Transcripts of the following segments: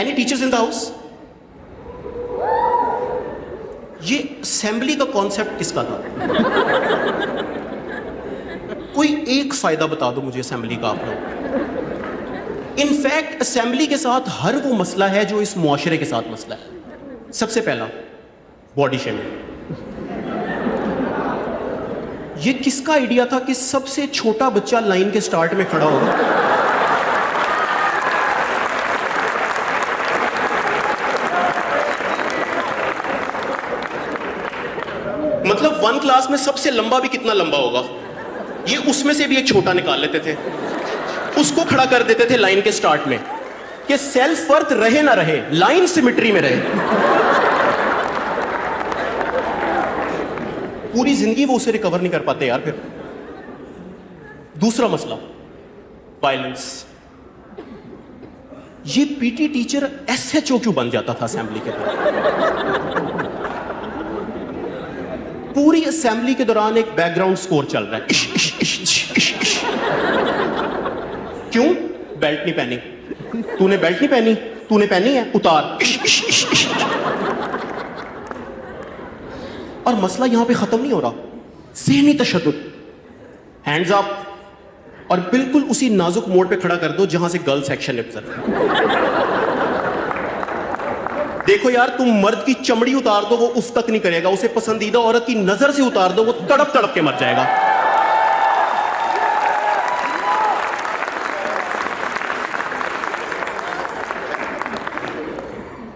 Any teachers in the house? ये assembly का concept किसका था? कोई एक फायदा बता दो मुझे असेंबली का आप लोग। इनफैक्ट असेंबली के साथ हर वो मसला है जो इस मुआशरे के साथ मसला है। सबसे पहला, बॉडी शेमिंग। ये किसका आइडिया था कि सबसे छोटा बच्चा लाइन के स्टार्ट में खड़ा होगा? मतलब 1 क्लास में सबसे लंबा भी कितना लंबा होगा, ये उसमें से भी एक छोटा निकाल लेते थे, उसको खड़ा कर देते थे लाइन के स्टार्ट में कि सेल्फ वर्थ रहे ना रहे, लाइन सिमेट्री में रहे। पूरी जिंदगी वो उसे रिकवर नहीं कर पाते यार। फिर दूसरा मसला, वायलेंस। ये पीटी टीचर एसएचओ क्यों बन जाता था असेंबली के दौरान? पूरी असेंबली के दौरान एक बैकग्राउंड स्कोर चल रहा है, इश, इश, इश, इश, इश, इश। क्यों? बेल्ट नहीं पहनी, तूने बेल्ट नहीं पहनी, तूने पहनी है, उतार, इश, इश, इश, इश। और मसला यहां पे खत्म नहीं हो रहा, ज़हनी तशद्दुद, हैंड्स अप, और बिल्कुल उसी नाजुक मोड़ पे खड़ा कर दो जहां से गर्ल सेक्शन निकलता। देखो यार, तुम मर्द की चमड़ी उतार दो वो उफ तक नहीं करेगा, उसे पसंदीदा औरत की नजर से उतार दो वो तड़प तड़प के मर जाएगा।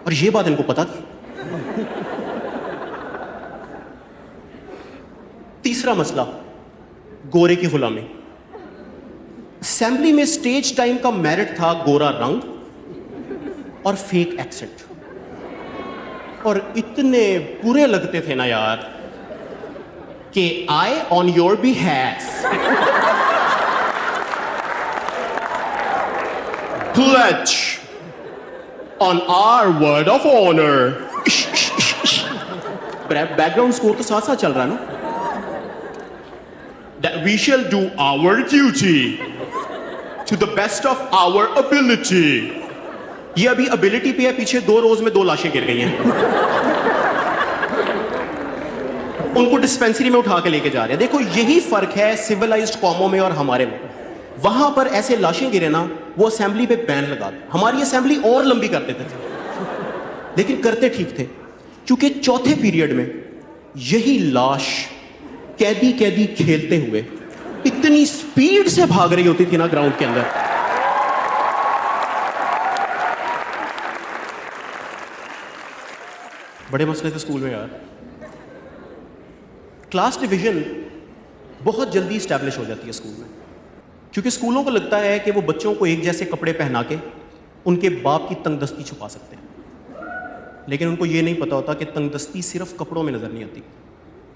और ये बात इनको पता थी। तीसरा मसला, गोरे की गुलामी। असेंबली में स्टेज टाइम का मेरिट था गोरा रंग और फेक एक्सेंट, और इतने बुरे लगते थे ना यार कि I on your behalf pledge on our word of honour. Background score तो साथ साथ चल रहा है ना। That we shall do our duty to the best of our ability. ये अभी एबिलिटी पे है, पीछे 2 रोज में 2 लाशें गिर गई हैं। उनको डिस्पेंसरी में उठा के लेके जा रहे हैं। देखो यही फर्क है सिविलाइज्ड कौमों में और हमारे में। वहां पर ऐसे लाशें गिरे ना, वो असेंबली पे बैन लगा दे। हमारी असेंबली और लंबी कर देते थे, लेकिन करते ठीक थे, क्योंकि चौथे पीरियड में यही लाश कैदी कैदी खेलते हुए इतनी स्पीड से भाग रही होती थी ना ग्राउंड के अंदर। बड़े मसले थे स्कूल में यार। क्लास डिवीजन बहुत जल्दी स्टैब्लिश हो जाती है स्कूल में, क्योंकि स्कूलों को लगता है कि वो बच्चों को एक जैसे कपड़े पहना के उनके बाप की तंगदस्ती छुपा सकते हैं। लेकिन उनको ये नहीं पता होता कि तंगदस्ती सिर्फ कपड़ों में नजर नहीं आती,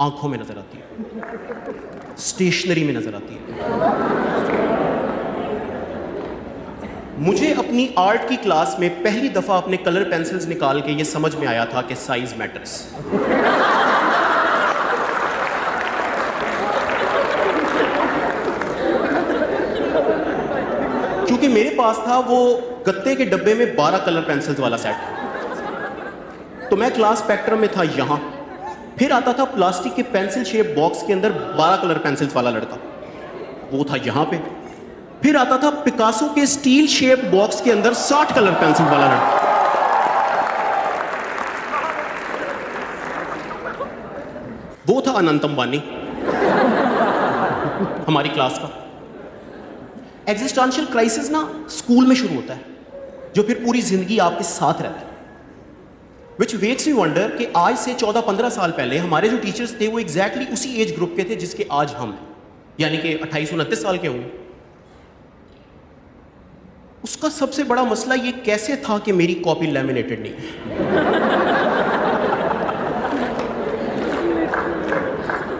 आंखों में नजर आती है, स्टेशनरी में नजर आती है। मुझे अपनी आर्ट की क्लास में पहली दफा अपने कलर पेंसिल्स निकाल के ये समझ में आया था कि साइज मैटर्स। क्योंकि मेरे पास था वो गत्ते के डब्बे में 12 कलर पेंसिल्स वाला सेट, तो मैं क्लास स्पेक्ट्रम में था यहां, फिर आता था प्लास्टिक के पेंसिल शेप बॉक्स के अंदर 12 कलर पेंसिल्स वाला लड़का, वो था यहां पे, फिर आता था पिकासो के स्टील शेप बॉक्स के अंदर 60 कलर पेंसिल वाला लड़का, वो था अनंत अंबानी हमारी क्लास का। एग्जिस्टेंशियल क्राइसिस ना स्कूल में शुरू होता है, जो फिर पूरी जिंदगी आपके साथ रहता है। विच मेक्स मी वंडर कि आज से 14-15 साल पहले हमारे जो टीचर्स थे वो एग्जैक्टली उसी एज ग्रुप के थे जिसके आज हम हैं, यानी कि 28-29 साल के होंगे। उसका सबसे बड़ा मसला ये कैसे था कि मेरी कॉपी लैमिनेटेड नहीं।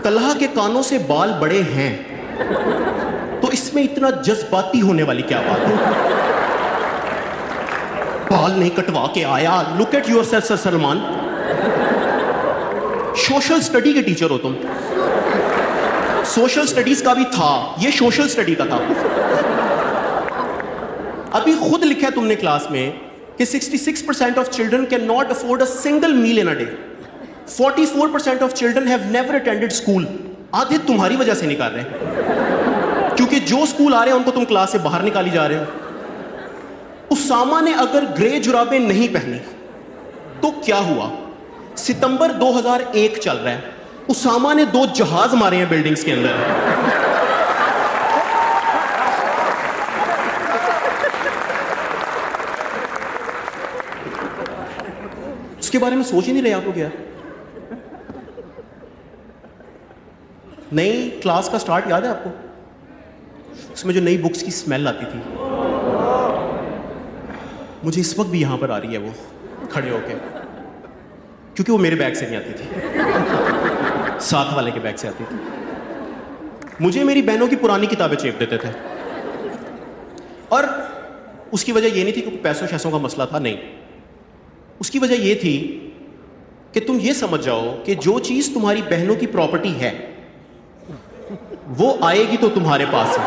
तलहा के कानों से बाल बड़े हैं तो इसमें इतना जज्बाती होने वाली क्या बात है? बाल नहीं कटवा के आया, look at yourself sir Salman. Social study के टीचर हो तुम। सोशल स्टडीज का भी था, ये सोशल स्टडी का था। अभी खुद लिखा है तुमने क्लास में कि 66% of children cannot afford a single meal in a day. 44% of children have never attended school. आधे तुम्हारी वजह से नहीं कर रहे, क्योंकि जो स्कूल आ रहे हैं उनको तुम क्लास से बाहर निकाली जा रहे हो। उसामा ने अगर ग्रे जुराबें नहीं पहनी तो क्या हुआ? सितंबर 2001 चल रहा है, उसामा ने 2 जहाज मारे हैं बिल्डिंग्स के अंदर। उसके बारे में सोच ही नहीं रहे आप लोग यार। नई क्लास का स्टार्ट याद है आपको? उसमें जो नई बुक्स की स्मेल आती थी, मुझे इस वक्त भी यहां पर आ रही है वो, खड़े होके, क्योंकि वो मेरे बैग से नहीं आती थी, साथ वाले के बैग से आती थी। मुझे मेरी बहनों की पुरानी किताबें चेप देते थे, और उसकी वजह ये नहीं थी क्योंकि पैसों शैसों का मसला था, नहीं। उसकी वजह ये थी कि तुम ये समझ जाओ कि जो चीज तुम्हारी बहनों की प्रॉपर्टी है वो आएगी तो तुम्हारे पास है।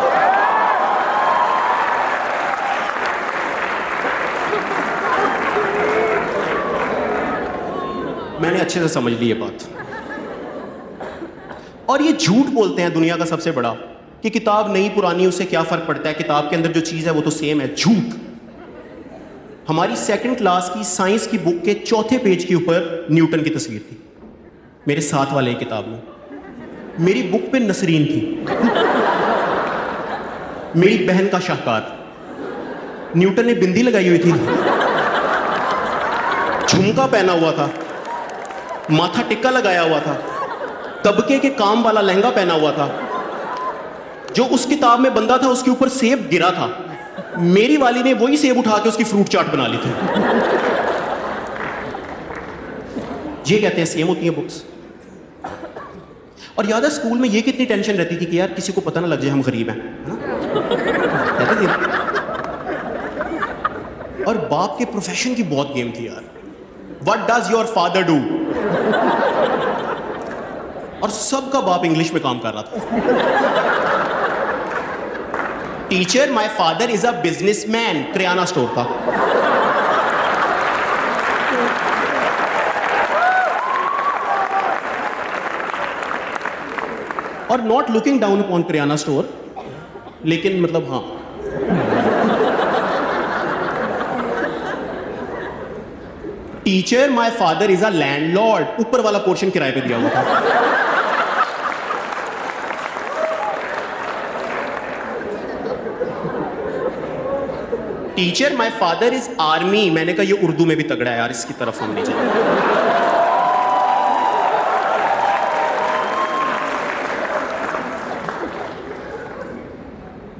मैंने अच्छे से समझ ली ये बात। और ये झूठ बोलते हैं दुनिया का सबसे बड़ा कि किताब नई पुरानी उससे क्या फर्क पड़ता है, किताब के अंदर जो चीज है वो तो सेम है। झूठ। हमारी 2nd क्लास की साइंस की बुक के 4थे पेज के ऊपर न्यूटन की तस्वीर थी, मेरे साथ वाले किताब में। मेरी बुक पे नसरीन थी, मेरी बहन का शाहकार। न्यूटन ने बिंदी लगाई हुई थी, झुमका पहना हुआ था, माथा टिक्का लगाया हुआ था, तबके के काम वाला लहंगा पहना हुआ था। जो उस किताब में बंदा था उसके ऊपर सेब गिरा था, मेरी वाली ने वही सेब उठा के उसकी फ्रूट चाट बना ली थी। ये कहते हैं सेम होती है बुक्स। और याद है स्कूल में ये कितनी टेंशन रहती थी कि यार किसी को पता ना लग जाए हम गरीब हैं, है ना? और बाप के प्रोफेशन की बहुत गेम थी यार। What does your father do? और सबका बाप इंग्लिश में काम कर रहा था। Teacher, my father is a businessman, kirana store का। और not looking down upon kirana store, लेकिन मतलब हाँ, teacher, my father is a landlord, ऊपर वाला पोर्शन किराए पे दिया हुआ था। Teacher, my father is army. मैंने कहा ये उर्दू में भी तगड़ा है यार, इसकी तरफ हम नहीं जाएंगे।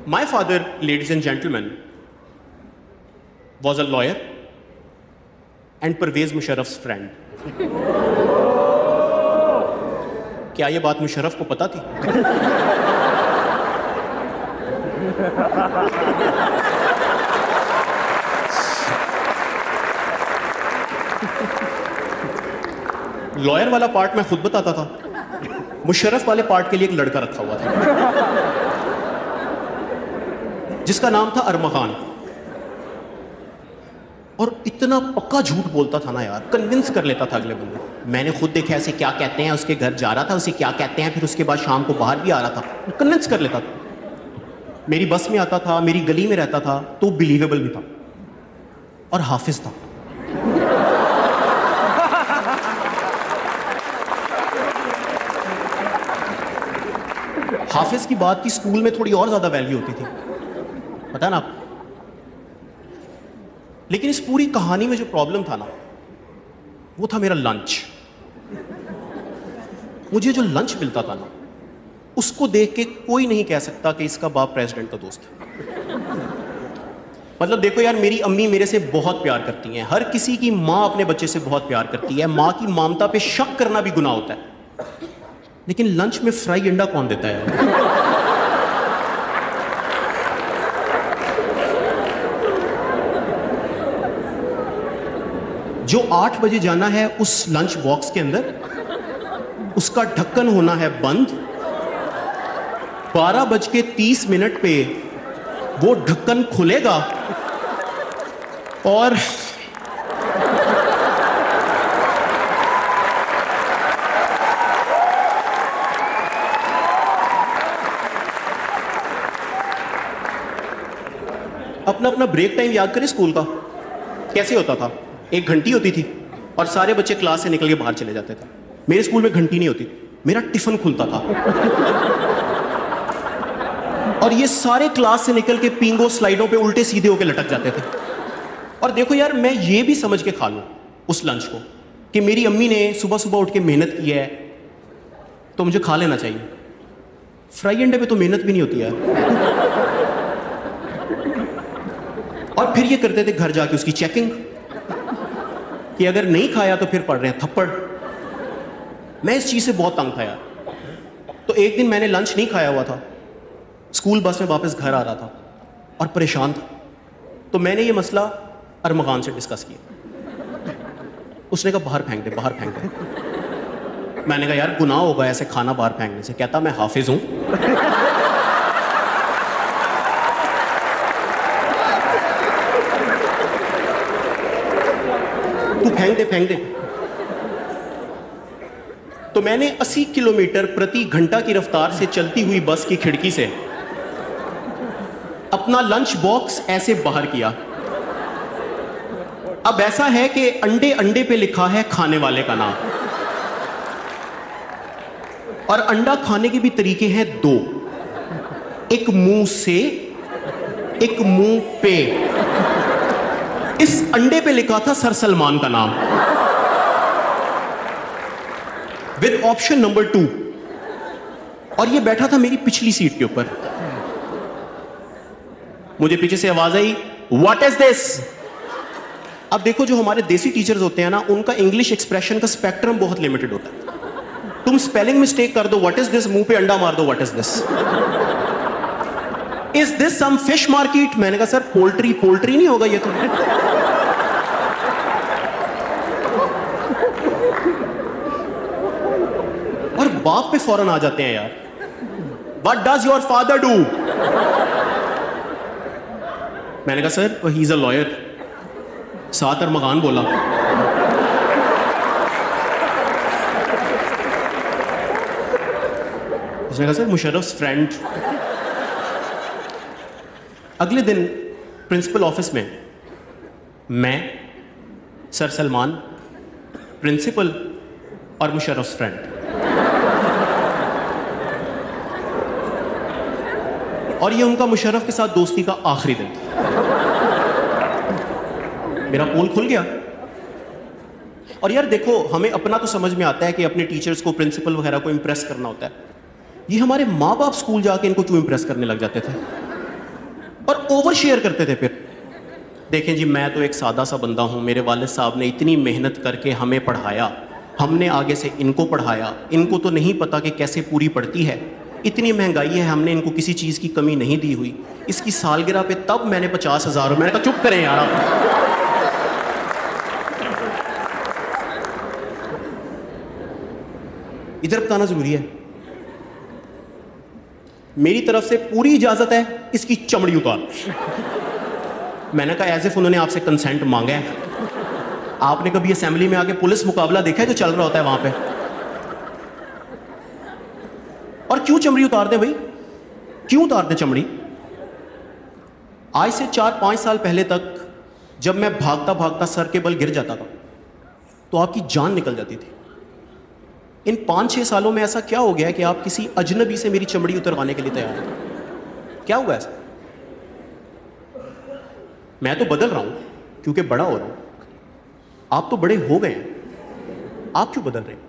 My father, ladies and gentlemen, was a lawyer and Pervez Musharraf's friend. क्या ये बात मुशर्रफ को पता थी? लॉयर वाला पार्ट मैं खुद बताता था, मुशर्रफ वाले पार्ट के लिए एक लड़का रखा हुआ था जिसका नाम था अरमा खान। और इतना पक्का झूठ बोलता था ना यार, कन्विंस कर लेता था अगले बंदे। मैंने खुद देखा ऐसे क्या कहते हैं, उसके घर जा रहा था, उसे क्या कहते हैं, फिर उसके बाद शाम को बाहर भी आ रहा था, कन्विंस कर लेता था। मेरी बस में आता था, मेरी गली में रहता था, तो बिलीवेबल भी था। और हाफिज था। हाफिज की बात की स्कूल में थोड़ी और ज्यादा वैल्यू होती थी, पता ना आप। लेकिन इस पूरी कहानी में जो प्रॉब्लम था ना, वो था मेरा लंच। मुझे जो लंच मिलता था ना, उसको देख के कोई नहीं कह सकता कि इसका बाप प्रेसिडेंट का दोस्त है। मतलब देखो यार, मेरी अम्मी मेरे से बहुत प्यार करती हैं, हर किसी की माँ अपने बच्चे से बहुत प्यार करती है, माँ की ममता पे शक करना भी गुनाह होता है। लेकिन लंच में फ्राई अंडा कौन देता है? जो 8 बजे जाना है उस लंच बॉक्स के अंदर, उसका ढक्कन होना है बंद। 12:30 पे वो ढक्कन खुलेगा और अपना अपना ब्रेक टाइम याद करें स्कूल का कैसे होता था। 1 घंटी होती थी और सारे बच्चे क्लास से निकल के बाहर चले जाते थे। मेरे स्कूल में घंटी नहीं होती, मेरा टिफिन खुलता था और ये सारे क्लास से निकल के पिंगो स्लाइडों पे उल्टे सीधे होके लटक जाते थे। और देखो यार, मैं ये भी समझ के खा लूं उस लंच को कि मेरी अम्मी ने सुबह सुबह उठ के मेहनत की है तो मुझे खा लेना चाहिए। फ्राई अंडे पे तो मेहनत भी नहीं होती यार। और फिर ये करते थे घर जाके उसकी चेकिंग कि अगर नहीं खाया तो फिर पड़ रहे हैं थप्पड़। मैं इस चीज से बहुत तंग था यार। तो एक दिन मैंने लंच नहीं खाया हुआ था, स्कूल बस में वापस घर आ रहा था और परेशान था। तो मैंने ये मसला अरमगान से डिस्कस किया। उसने कहा बाहर फेंक दे, बाहर फेंक दे। मैंने कहा यार गुनाह होगा ऐसे खाना बाहर फेंकने से। कहता मैं हाफिज हूं। तू फेंक दे, फेंक दे। तो मैंने 80 किलोमीटर प्रति घंटा की रफ्तार से चलती हुई बस की खिड़की से अपना लंच बॉक्स ऐसे बाहर किया। अब ऐसा है कि अंडे अंडे पे लिखा है खाने वाले का नाम, और अंडा खाने के भी तरीके हैं 2, एक मुंह से, एक मुंह पे। इस अंडे पे लिखा था सर सलमान का नाम विद ऑप्शन नंबर 2, और ये बैठा था मेरी पिछली सीट के ऊपर। मुझे पीछे से आवाज आई, व्हाट इज दिस। अब देखो, जो हमारे देसी टीचर्स होते हैं ना, उनका इंग्लिश एक्सप्रेशन का स्पेक्ट्रम बहुत लिमिटेड होता है। तुम स्पेलिंग मिस्टेक कर दो, व्हाट इज दिस, मुंह पे अंडा मार दो, what is this, is this some fish market. मैंने कहा सर पोल्ट्री, पोल्ट्री नहीं होगा ये तो। और बाप पे फौरन आ जाते हैं यार, what does your father do. मैंने कहा sir he is a lawyer. सात अरमगान बोला। उसने कहा सर मुशर्रफ फ्रेंड। अगले दिन प्रिंसिपल ऑफिस में मैं, सर सलमान, प्रिंसिपल और मुशर्रफ फ्रेंड। और ये उनका मुशर्रफ के साथ दोस्ती का आखिरी दिन था। मेरा पोल खुल गया। और यार देखो, हमें अपना तो समझ में आता है कि अपने टीचर्स को, प्रिंसिपल वगैरह को इंप्रेस करना होता है। ये हमारे माँ बाप स्कूल जाके इनको क्यों इंप्रेस करने लग जाते थे और ओवर शेयर करते थे। फिर देखें जी, मैं तो एक सादा सा बंदा हूँ, मेरे वालिद साहब ने इतनी मेहनत करके हमें पढ़ाया, हमने आगे से इनको पढ़ाया, इनको तो नहीं पता कि कैसे पूरी पड़ती है, इतनी महंगाई है, हमने इनको किसी चीज़ की कमी नहीं दी हुई। इसकी सालगिरह पे तब मैंने 50,000, मैंने कहा चुप करें यार आप। इधर बताना जरूरी है। मेरी तरफ से पूरी इजाजत है, इसकी चमड़ी उतार। मैंने कहा एज इफ उन्होंने आपसे कंसेंट मांगा है। आपने कभी असेंबली में आके पुलिस मुकाबला देखा है जो चल रहा होता है वहां पे? और क्यों चमड़ी उतार दे भाई, क्यों उतार दे चमड़ी? आज से 4-5 साल पहले तक जब मैं भागता भागता सर के बल गिर जाता था तो आपकी जान निकल जाती थी। इन 5-6 सालों में ऐसा क्या हो गया है कि आप किसी अजनबी से मेरी चमड़ी उतरवाने के लिए तैयार हैं? क्या हुआ ऐसा? मैं तो बदल रहा हूं क्योंकि बड़ा हो रहा हूं। आप तो बड़े हो गए हैं, आप क्यों बदल रहे हैं?